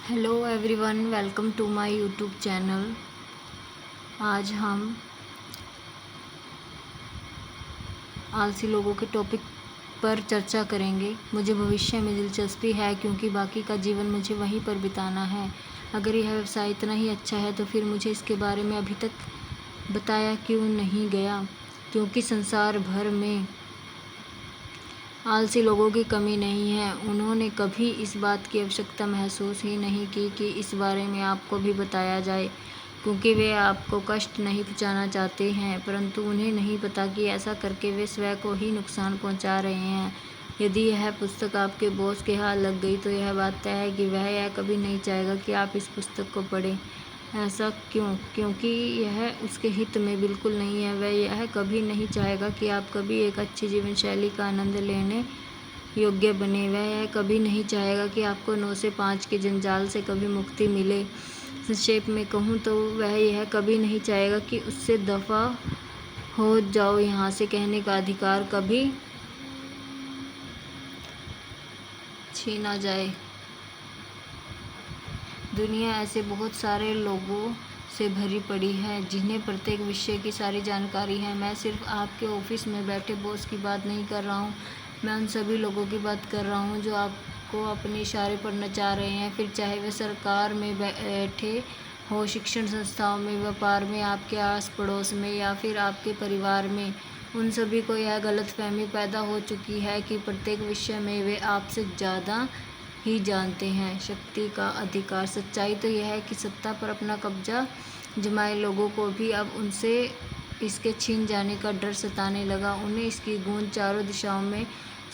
Hello everyone, welcome to my YouTube channel. आज हम आलसी लोगों के टॉपिक पर चर्चा करेंगे। मुझे भविष्य में दिलचस्पी है क्योंकि बाकी का जीवन मुझे वहीं पर बिताना है। अगर यह व्यवसाय इतना ही अच्छा है तो फिर मुझे इसके बारे में अभी तक बताया क्यों नहीं गया? क्योंकि संसार भर में आलसी लोगों की कमी नहीं है। उन्होंने कभी इस बात की आवश्यकता महसूस ही नहीं की कि इस बारे में आपको भी बताया जाए, क्योंकि वे आपको कष्ट नहीं पहुंचाना चाहते हैं, परंतु उन्हें नहीं पता कि ऐसा करके वे स्वयं को ही नुकसान पहुंचा रहे हैं। यदि यह पुस्तक आपके बॉस के हाथ लग गई तो यह बात तय है कि वह यह कभी नहीं चाहेगा कि आप इस पुस्तक को पढ़ें। ऐसा क्यों? क्योंकि यह उसके हित में बिल्कुल नहीं है। वह यह कभी नहीं चाहेगा कि आप कभी एक अच्छी जीवन शैली का आनंद लेने योग्य बने। वह यह कभी नहीं चाहेगा कि आपको 9 से 5 के जंजाल से कभी मुक्ति मिले। संक्षेप में कहूँ तो वह यह कभी नहीं चाहेगा कि उससे दफ़ा हो जाओ यहाँ से कहने का अधिकार कभी छीना जाए। दुनिया ऐसे बहुत सारे लोगों से भरी पड़ी है जिन्हें प्रत्येक विषय की सारी जानकारी है। मैं सिर्फ आपके ऑफिस में बैठे बॉस की बात नहीं कर रहा हूँ, मैं उन सभी लोगों की बात कर रहा हूँ जो आपको अपने इशारे पर नचा रहे हैं, फिर चाहे वे सरकार में बैठे हो, शिक्षण संस्थाओं में, व्यापार में, आपके आस पड़ोस में या फिर आपके परिवार में। उन सभी को यह गलतफहमी पैदा हो चुकी है कि प्रत्येक विषय में वे आपसे ज़्यादा ही जानते हैं। शक्ति का अधिकार। सच्चाई तो यह है कि सत्ता पर अपना कब्जा जमाए लोगों को भी अब उनसे इसके छीन जाने का डर सताने लगा। उन्हें इसकी गूंज चारों दिशाओं में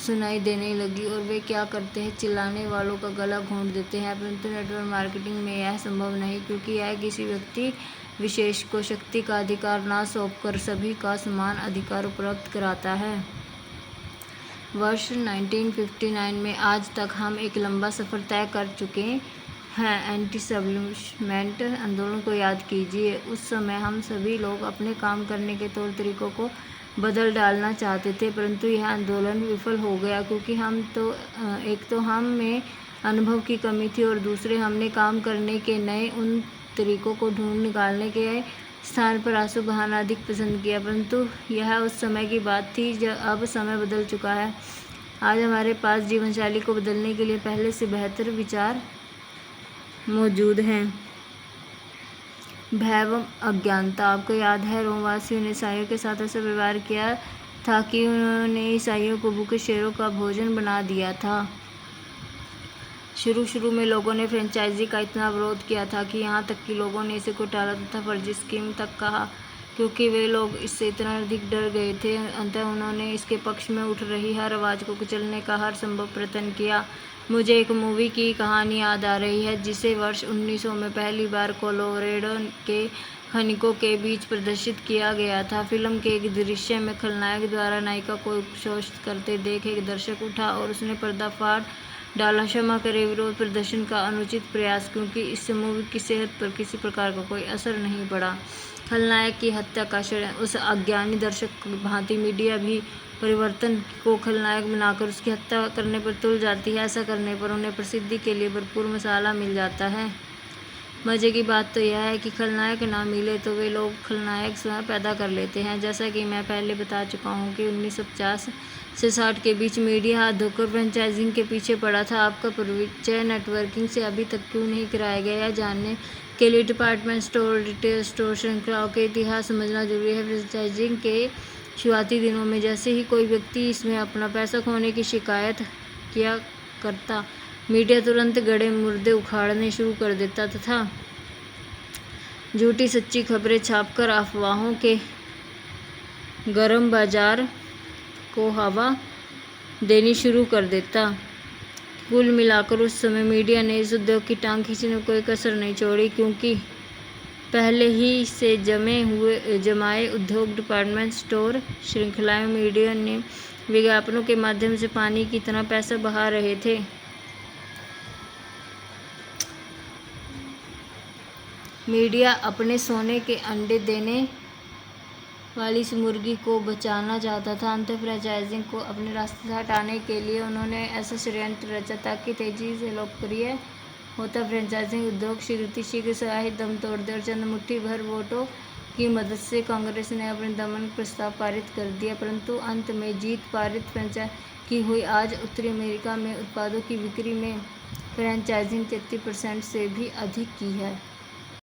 सुनाई देने लगी और वे क्या करते हैं, चिल्लाने वालों का गला घोंट देते हैं। परंतु नेटवर्क मार्केटिंग में यह संभव नहीं, क्योंकि यह किसी व्यक्ति विशेष को शक्ति का अधिकार ना सौंपकर सभी का समान अधिकार उपलब्ध कराता है। वर्ष 1959 में आज तक हम एक लंबा सफ़र तय कर चुके हैं। एंटी-एस्टेब्लिशमेंट आंदोलन को याद कीजिए। उस समय हम सभी लोग अपने काम करने के तौर तरीकों को बदल डालना चाहते थे, परंतु यह आंदोलन विफल हो गया क्योंकि एक तो हम में अनुभव की कमी थी और दूसरे हमने काम करने के नए उन तरीकों को ढूंढ निकालने के स्थान पर आंसू बहाना अधिक पसंद किया। परंतु यह उस समय की बात थी, जब अब समय बदल चुका है। आज हमारे पास जीवन शैली को बदलने के लिए पहले से बेहतर विचार मौजूद हैं। भय एवं अज्ञानता। आपको याद है रोमवासियों ने ईसाइयों के साथ ऐसा व्यवहार किया था कि उन्होंने ईसाइयों को भूखे शेरों का भोजन बना दिया था। शुरू में लोगों ने फ्रेंचाइजी का इतना विरोध किया था कि यहाँ तक कि लोगों ने इसे घोटाला तथा फर्जी स्कीम तक कहा, क्योंकि वे लोग इससे इतना अधिक डर गए थे। अंततः उन्होंने इसके पक्ष में उठ रही हर आवाज़ को कुचलने का हर संभव प्रयत्न किया। मुझे एक मूवी की कहानी याद आ रही है जिसे वर्ष 1900 में पहली बार कोलोरेडो के खनिकों के बीच प्रदर्शित किया गया था। फिल्म के एक दृश्य में खलनायक द्वारा नायिका को शोषित करते देख एक दर्शक उठा और उसने पर्दा फाड़ डाला। क्षमा करें, विरोध प्रदर्शन का अनुचित प्रयास, क्योंकि इससे मूवी की सेहत पर किसी प्रकार का कोई असर नहीं पड़ा। खलनायक की हत्या का षड्यंत्र। उस अज्ञानी दर्शक की भांति मीडिया भी परिवर्तन को खलनायक बनाकर उसकी हत्या करने पर तुल जाती है। ऐसा करने पर उन्हें प्रसिद्धि के लिए भरपूर मसाला मिल जाता है। मज़े की बात तो यह है कि खलनायक ना मिले तो वे लोग खलनायक स्वयं पैदा कर लेते हैं। जैसा कि मैं पहले बता चुका हूँ कि 1950 से 60 के बीच मीडिया हाथ धोकर फ्रेंचाइजिंग के पीछे पड़ा था। आपका परिचय नेटवर्किंग से अभी तक क्यों नहीं कराया गया, यह जानने के लिए डिपार्टमेंट स्टोर, रिटेल स्टोर श्रृंखलाओं के इतिहास समझना जरूरी है। फ्रेंचाइजिंग के शुरुआती दिनों में जैसे ही कोई व्यक्ति इसमें अपना पैसा खोने की शिकायत किया करता, मीडिया तुरंत गड़े मुर्दे उखाड़ने शुरू कर देता तथा झूठी सच्ची खबरें छापकर अफवाहों के गर्म बाजार को हवा देनी शुरू कर देता। कुल मिलाकर उस समय मीडिया ने इस उद्योग की टांग खींचने में कोई कसर नहीं छोड़ी, क्योंकि पहले ही से जमाए उद्योग, डिपार्टमेंट स्टोर श्रृंखलाएं मीडिया ने विज्ञापनों के माध्यम से पानी की तरह पैसा बहा रहे थे। मीडिया अपने सोने के अंडे देने वाली इस मुर्गी को बचाना चाहता था। अंततः फ्रेंचाइजिंग को अपने रास्ते से हटाने के लिए उन्होंने ऐसा षड्यंत्र रचा ताकि तेजी से लोकप्रिय होता फ्रेंचाइजिंग उद्योग शीघ्र शाही दम तोड़ दे और चंद मुट्ठी भर वोटों की मदद से कांग्रेस ने अपने दमन प्रस्ताव पारित कर दिया, परंतु अंत में जीत पारित फ्रेंचाइज की हुई। आज उत्तरी अमेरिका में उत्पादों की बिक्री में फ्रेंचाइजिंग 33% से भी अधिक की है।